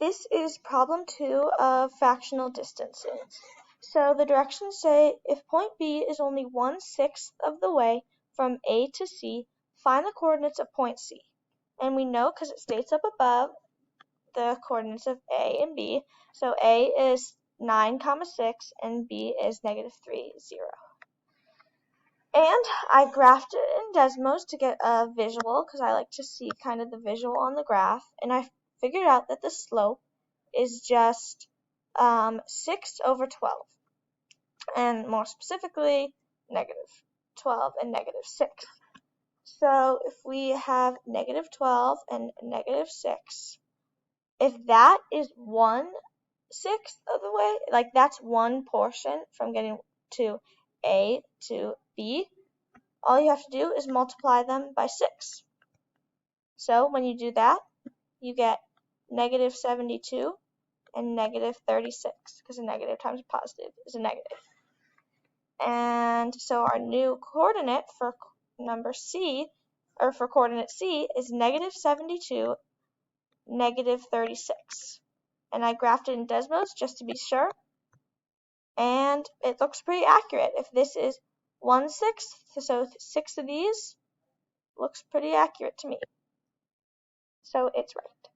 This is problem 2 of fractional distances. So the directions say if point B is only 1/6 of the way from A to C, find the coordinates of point C. And we know because it states up above the coordinates of A and B. So A is 9, 6 and B is -3, 0. And I graphed it in Desmos to get a visual because I like to see kind of the visual on the graph. And I figured out that the slope is just 6/12. And more specifically, -12 and -6. So if we have -12 and -6, if that is 1/6 of the way, like that's one portion from getting to A to B, all you have to do is multiply them by 6. So when you do that, you get -72 and -36, because a negative times a positive is a negative. And so our new coordinate for number C, or for coordinate C, is -72, -36. And I graphed it in Desmos just to be sure. And it looks pretty accurate. If this is 1/6, so 6 of these, looks pretty accurate to me. So it's right.